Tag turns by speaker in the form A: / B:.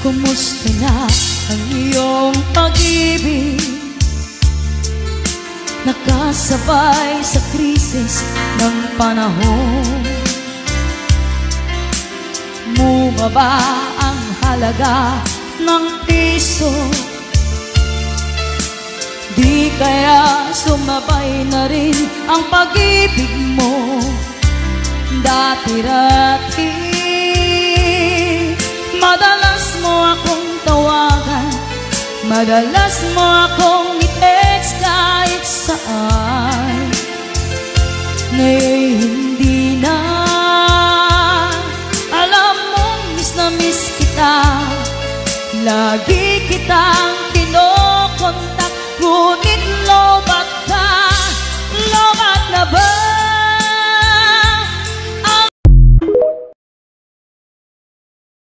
A: Kumusta na ang iyong pag-ibig? Nakasabay sa krisis ng panahon. Bumaba ang halaga ng piso. Di kaya sumabay na rin ang pag-ibig mo dati-dati. Madalas mo akong tawagan, madalas mo akong i-text kahit saan.